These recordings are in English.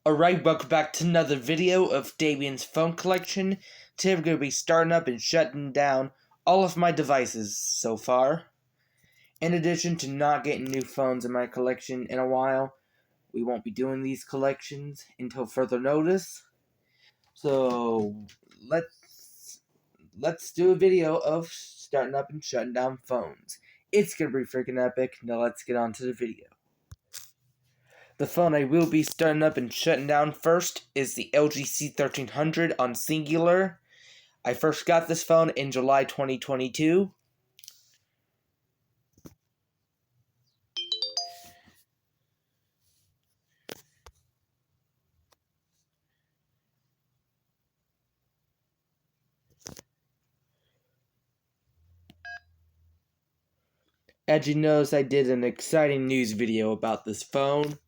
Alright, welcome back to another video of Davian's phone collection. Today we're going to be starting up and shutting down all of my devices so far. In addition to not getting new phones in my collection in a while, we won't be doing these collections until further notice. So let's do a video of starting up and shutting down phones. It's going to be freaking epic. Now let's get on to the video. The phone I will be starting up and shutting down first is the LG C1300 on Cingular. I first got this phone in July 2022. As you notice, I did an exciting news video about this phone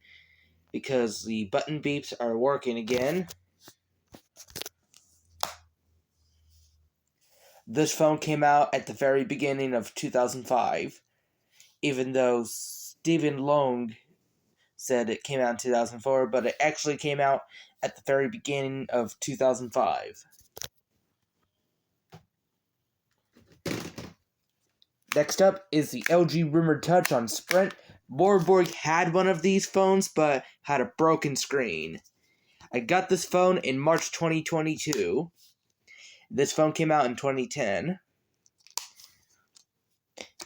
because the button beeps are working again. This phone came out at the very beginning of 2005, even though Stephen Long said it came out in 2004, but it actually came out at the very beginning of 2005. Next up is the LG Rumored Touch on Sprint. Borborg had one of these phones, but had a broken screen. I got this phone in March 2022. This phone came out in 2010.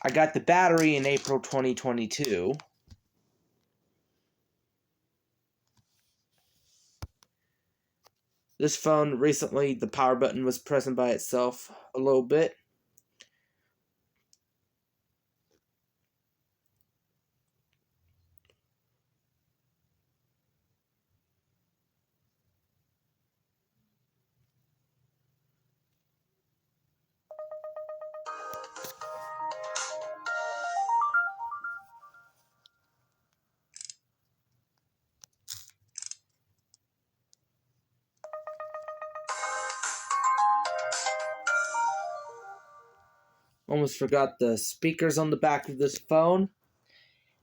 I got the battery in April 2022. This phone, recently, the power button was pressing by itself a little bit. Almost forgot the speakers on the back of this phone.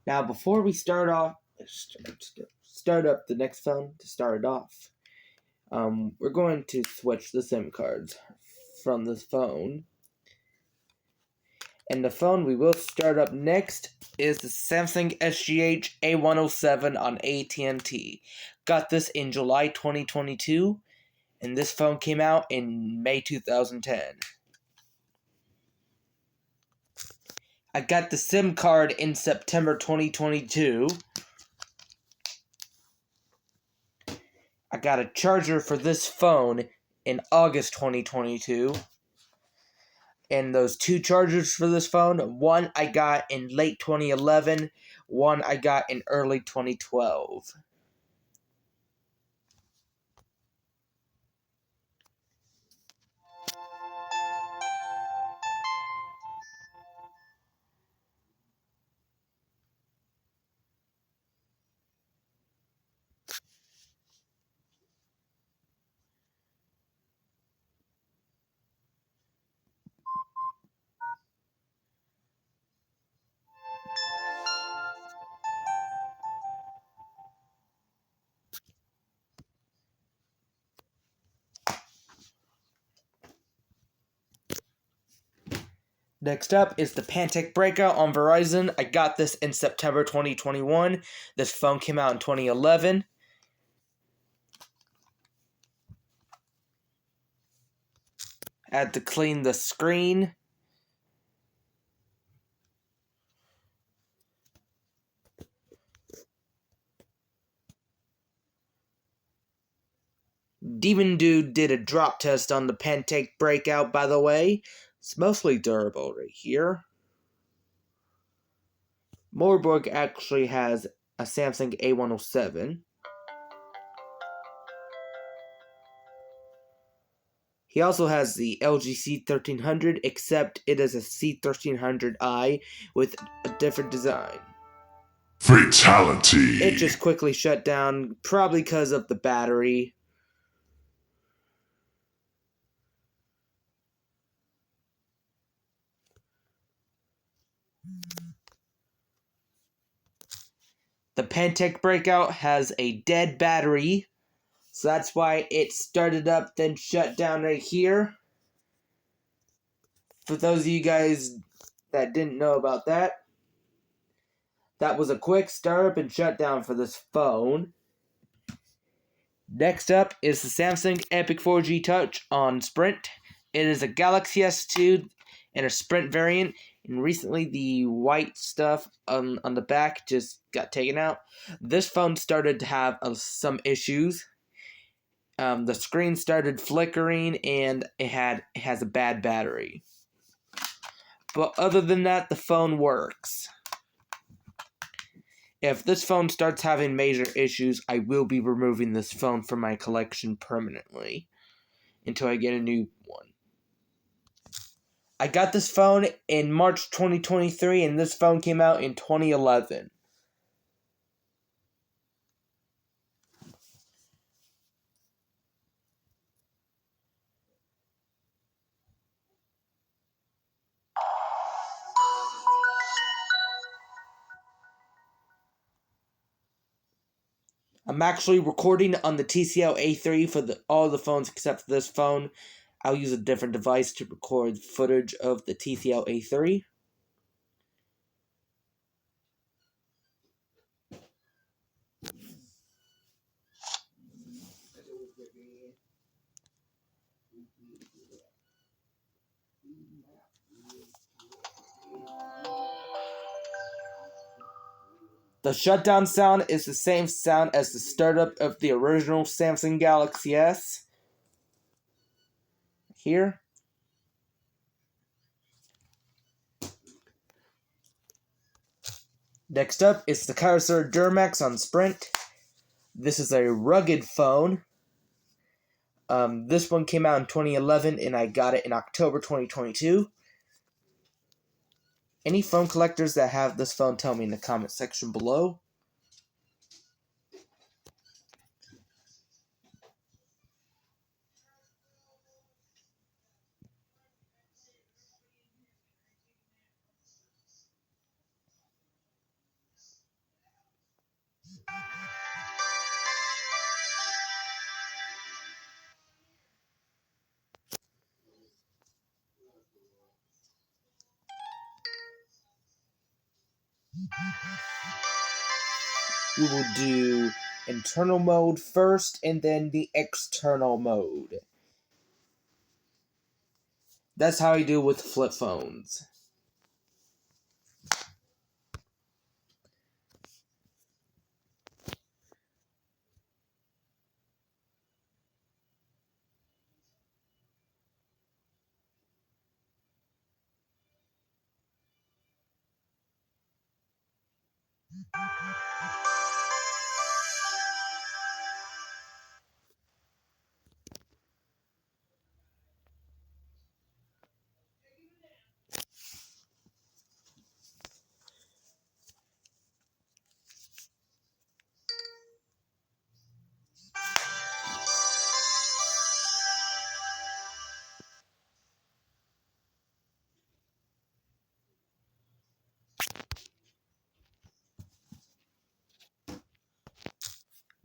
Now, before we start up the next phone to start it off, we're going to switch the SIM cards from this phone. And the phone we will start up next is the Samsung SGH A107 on AT&T. Got this in July 2022, and this phone came out in May 2010. I got the SIM card in September 2022. I got a charger for this phone in August 2022. And those two chargers for this phone, one I got in late 2011, one I got in early 2012. Next up is the Pantech Breakout on Verizon. I got this in September 2021. This phone came out in 2011. I had to clean the screen. Demon Dude did a drop test on the Pantech Breakout, by the way. It's mostly durable right here. Moorburg actually has a Samsung A107. He also has the LG C1300, except it is a C1300i with a different design. Fatality! It just quickly shut down, probably because of the battery. The Pantech Breakout has a dead battery. So that's why it started up, then shut down right here. For those of you guys that didn't know about that, that was a quick startup and shutdown for this phone. Next up is the Samsung Epic 4G Touch on Sprint. It is a Galaxy S2 and a Sprint variant, and recently the white stuff on the back just got taken out. This phone started to have some issues. The screen started flickering, and it has a bad battery. But other than that, the phone works. If this phone starts having major issues, I will be removing this phone from my collection permanently until I get a new one. I got this phone in March 2023, and this phone came out in 2011. I'm actually recording on the TCL A3 for all the phones except for this phone. I'll use a different device to record footage of the TCL A3. The shutdown sound is the same sound as the startup of the original Samsung Galaxy S. Here. Next up is the Kyocera Duramax on Sprint. This is a rugged phone. This one came out in 2011, and I got it in October 2022. Any phone collectors that have this phone, tell me in the comment section below. We will do internal mode first, and then the external mode. That's how I do with flip phones.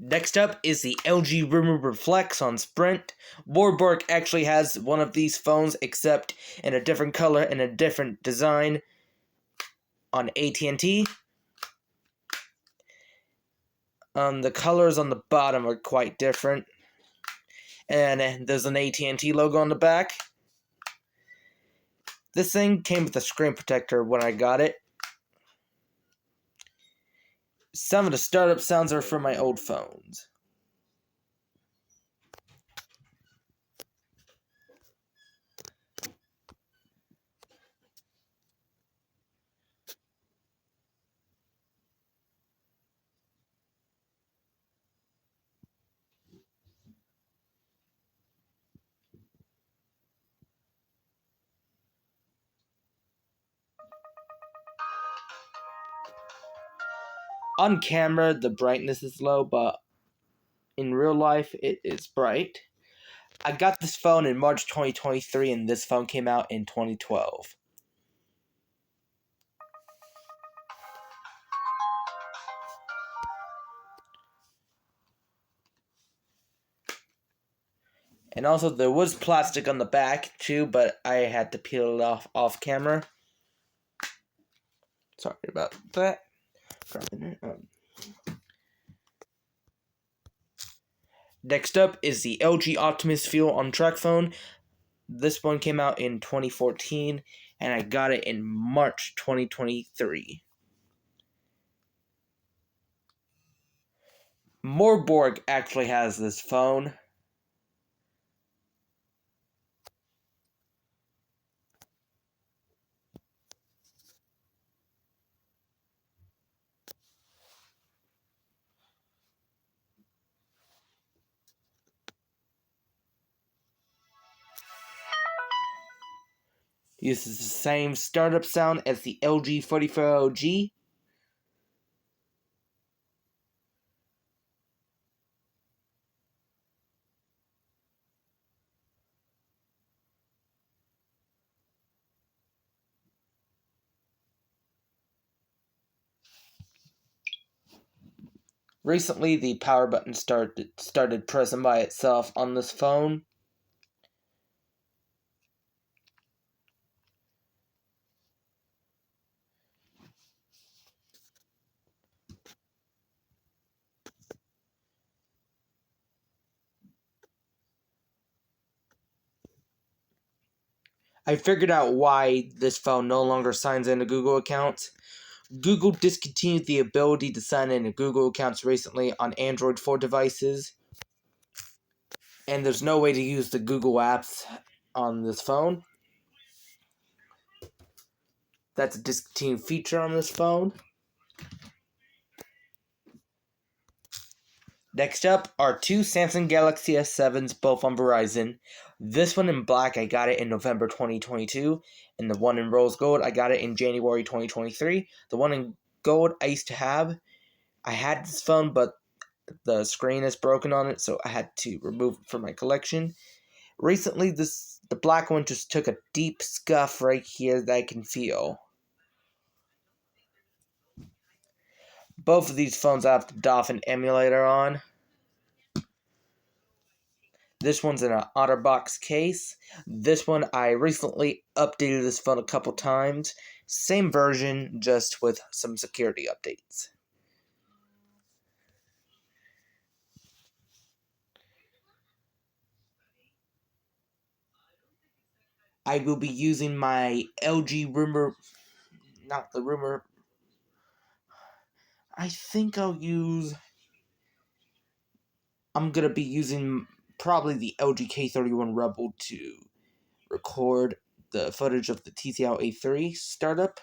Next up is the LG Reflex on Sprint. Warburg actually has one of these phones, except in a different color and a different design on AT&T. The colors on the bottom are quite different. And there's an AT&T logo on the back. This thing came with a screen protector when I got it. Some of the startup sounds are from my old phones. On camera, the brightness is low, but in real life, it is bright. I got this phone in March 2023, and this phone came out in 2012. And also there was plastic on the back too, but I had to peel it off camera. Sorry about that. Next up is the LG Optomius Fuel on TracFone. This one came out in 2014, and I got it in March 2023. Morborg actually has this phone. Uses the same startup sound as the LG 4400G. Recently, the power button started pressing by itself on this phone. I figured out why this phone no longer signs into Google accounts. Google discontinued the ability to sign into Google accounts recently on Android 4 devices. And there's no way to use the Google apps on this phone. That's a discontinued feature on this phone. Next up are two Samsung Galaxy S7s, both on Verizon. This one in black, I got it in November 2022, and the one in rose gold, I got it in January 2023. The one in gold I used to have. I had this phone, but the screen is broken on it, so I had to remove it from my collection. Recently, the black one just took a deep scuff right here that I can feel. Both of these phones I have the Dolphin emulator on. This one's in an OtterBox case. This one, I recently updated this phone a couple times. Same version, just with some security updates. I will be using my LG Rumor... Not the Rumor... I think I'm gonna be using probably the LG K31 Rebel to record the footage of the TCL A3 startup.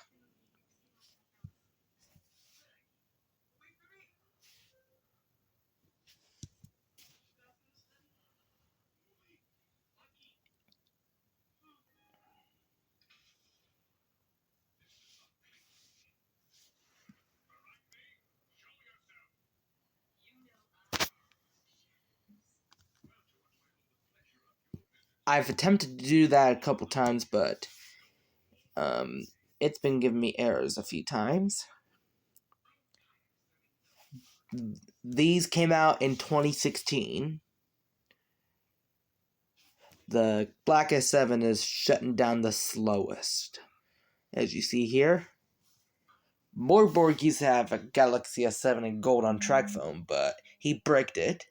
I've attempted to do that a couple times, but it's been giving me errors a few times. These came out in 2016. The Black S7 is shutting down the slowest, as you see here. Morborg used to have a Galaxy S7 in gold on TracFone, but he bricked it,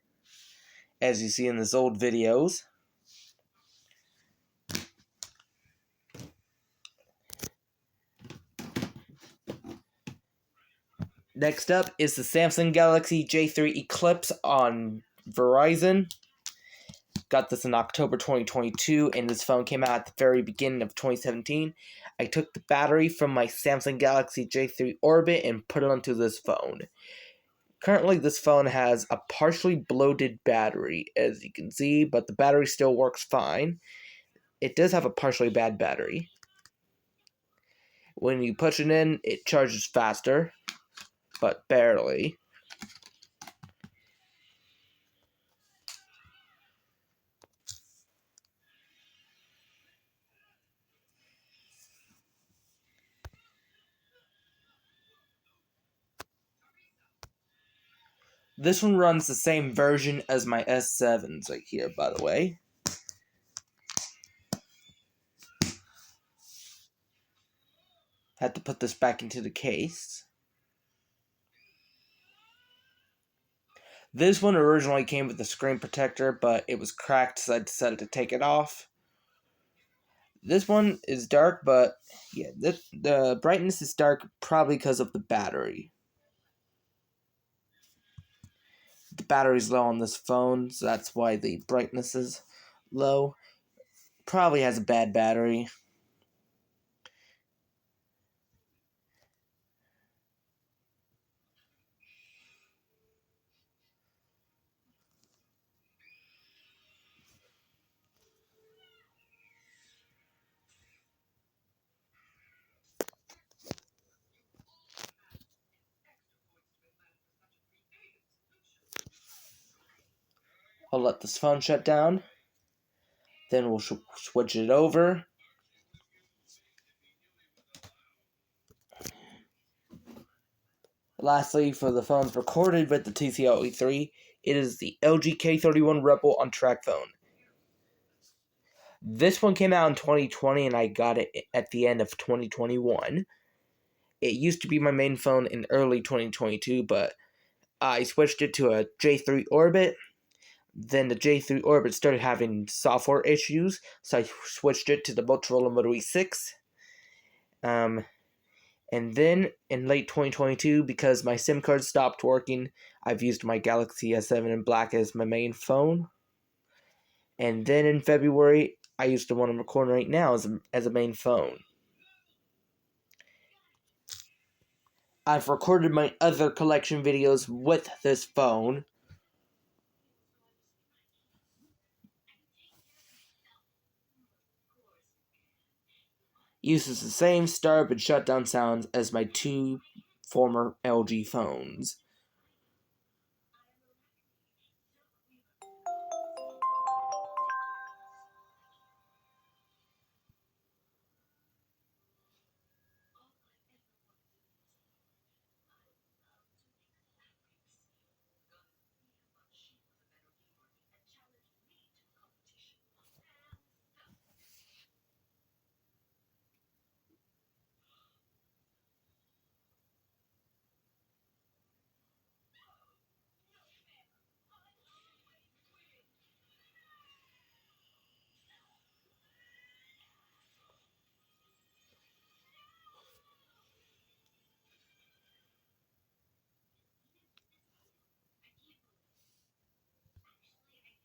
as you see in his old videos. Next up is the Samsung Galaxy J3 Eclipse on Verizon. Got this in October 2022, and this phone came out at the very beginning of 2017. I took the battery from my Samsung Galaxy J3 Orbit and put it onto this phone. Currently, this phone has a partially bloated battery, as you can see, but the battery still works fine. It does have a partially bad battery. When you push it in, it charges faster, but barely. This one runs the same version as my S7s right here, by the way. Had to put this back into the case. This one originally came with a screen protector, but it was cracked, so I decided to take it off. This one is dark, but yeah, the brightness is dark probably because of the battery. The battery's low on this phone, so that's why the brightness is low. Probably has a bad battery. I'll let this phone shut down. Then we'll switch it over. Lastly, for the phones recorded with the TCL A3, it is the LG K31 Rebel TracFone. This one came out in 2020 and I got it at the end of 2021. It used to be my main phone in early 2022, but I switched it to a J3 Orbit. Then the J3 Orbit started having software issues, so I switched it to the Motorola Moto E6. And then in late 2022, because my SIM card stopped working, I've used my Galaxy S7 in black as my main phone. And then in February, I used the one I'm recording right now as a main phone. I've recorded my other collection videos with this phone. Uses the same startup and shutdown sounds as my two former LG phones.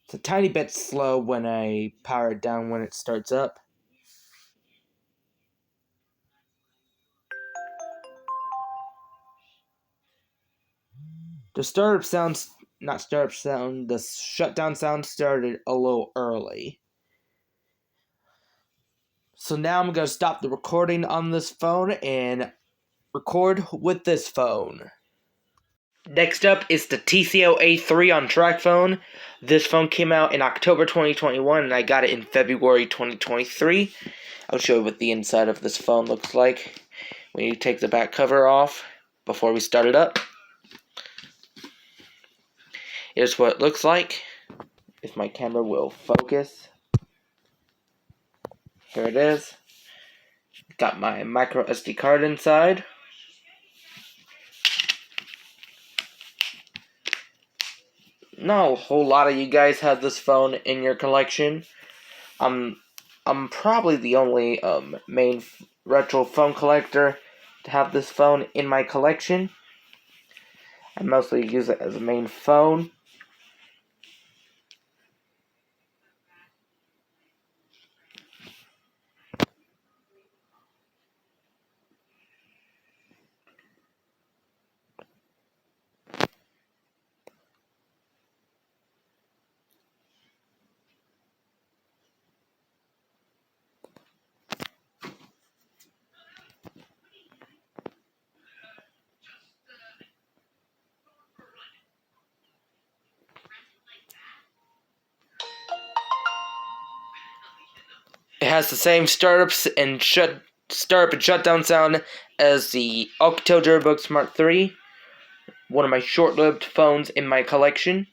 It's a tiny bit slow when I power it down when it starts up. The shutdown sound started a little early. So now I'm going to stop the recording on this phone and record with this phone. Next up is the TCL A3 TracFone. This phone came out in October 2021 and I got it in February 2023. I'll show you what the inside of this phone looks like when you take the back cover off before we start it up. Here's what it looks like, if my camera will focus. Here it is. Got my micro SD card inside. Not a whole lot of you guys have this phone in your collection. I'm probably the only main retro phone collector to have this phone in my collection. I mostly use it as a main phone. It has the same startup and shutdown sound as the Alcatel Duramax Smart 3, one of my short-lived phones in my collection.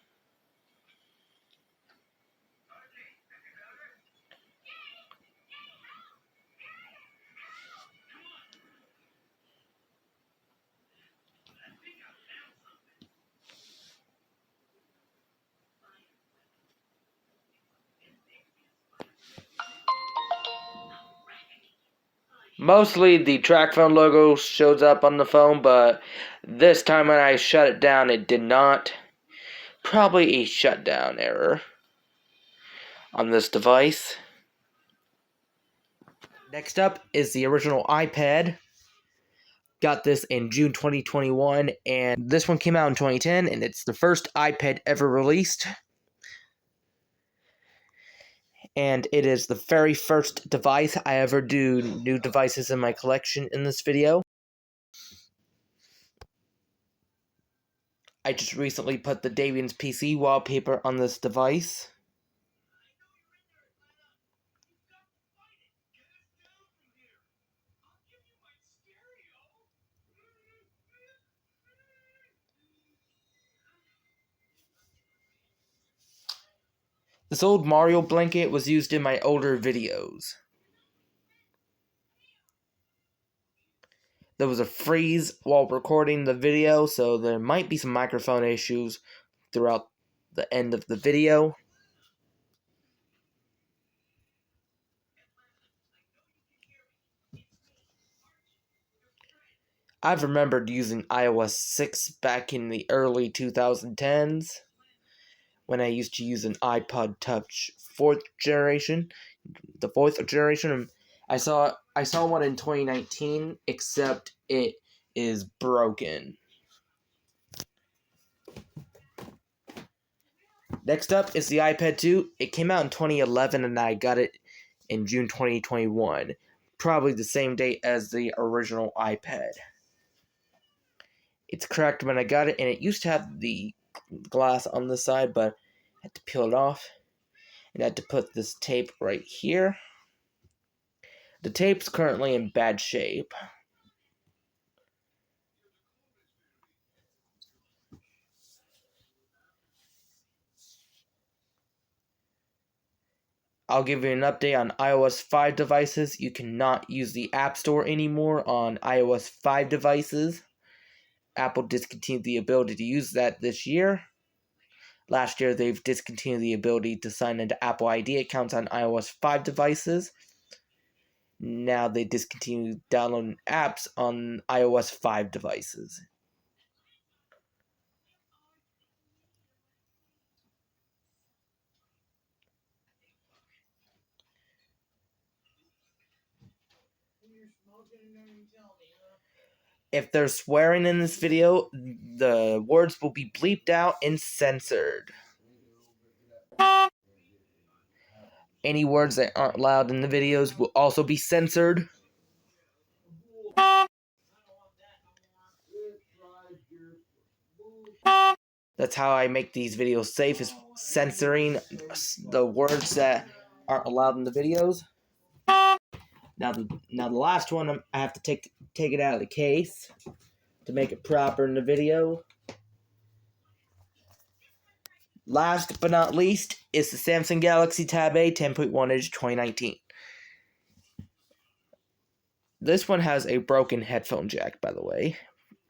Mostly the TracFone logo shows up on the phone, but this time when I shut it down, it did not. Probably a shutdown error on this device. Next up is the original iPad. Got this in June 2021, and this one came out in 2010, and it's the first iPad ever released. And it is the very first device I ever do new devices in my collection in this video. I just recently put the Davian's PC wallpaper on this device. This old Mario blanket was used in my older videos. There was a freeze while recording the video, so there might be some microphone issues throughout the end of the video. I've remembered using iOS 6 back in the early 2010s when I used to use an iPod Touch 4th generation. The 4th generation. I saw one in 2019, except it is broken. Next up is the iPad 2. It came out in 2011 and I got it in June 2021. Probably the same date as the original iPad. It's cracked when I got it, and it used to have the glass on the side, but I had to peel it off. And I had to put this tape right here. The tape's currently in bad shape. I'll give you an update on iOS 5 devices. You cannot use the App Store anymore on iOS 5 devices. Apple discontinued the ability to use that this year. Last year, they've discontinued the ability to sign into Apple ID accounts on iOS 5 devices. Now they discontinued downloading apps on iOS 5 devices. If there's swearing in this video, the words will be bleeped out and censored. Any words that aren't allowed in the videos will also be censored. That's how I make these videos safe, is censoring the words that aren't allowed in the videos. Now the last one, I have to take it out of the case to make it proper in the video. Last but not least is the Samsung Galaxy Tab A 10.1 inch 2019. This one has a broken headphone jack, by the way.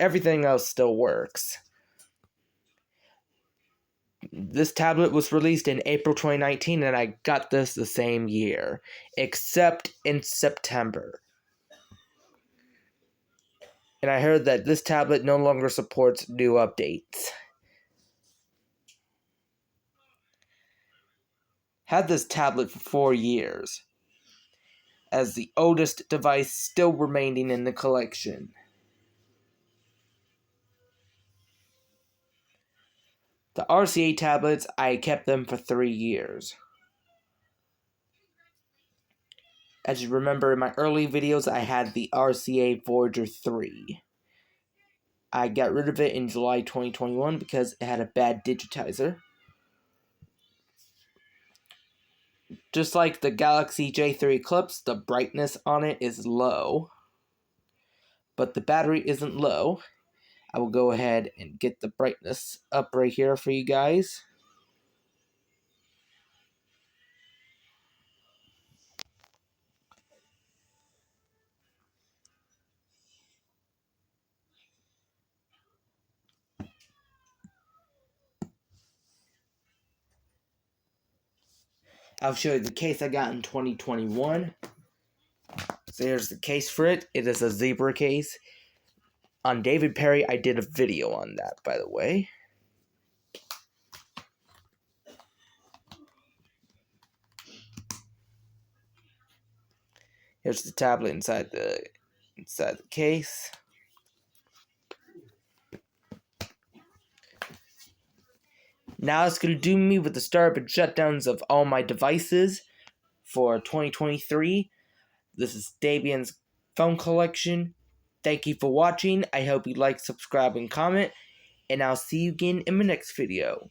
Everything else still works. This tablet was released in April 2019, and I got this the same year, except in September. And I heard that this tablet no longer supports new updates. Had this tablet for 4 years, as the oldest device still remaining in the collection. The RCA tablets, I kept them for 3 years. As you remember in my early videos, I had the RCA Voyager 3. I got rid of it in July 2021 because it had a bad digitizer. Just like the Galaxy J3 Eclipse, the brightness on it is low. But the battery isn't low. I will go ahead and get the brightness up right here for you guys. I'll show you the case I got in 2021. So here's the case for it. It is a zebra case. On David Perry, I did a video on that, by the way. Here's the tablet inside the case. Now it's going to do me with the startup and shutdowns of all my devices for 2023. This is Davian's phone collection. Thank you for watching. I hope you like, subscribe, and comment. And I'll see you again in my next video.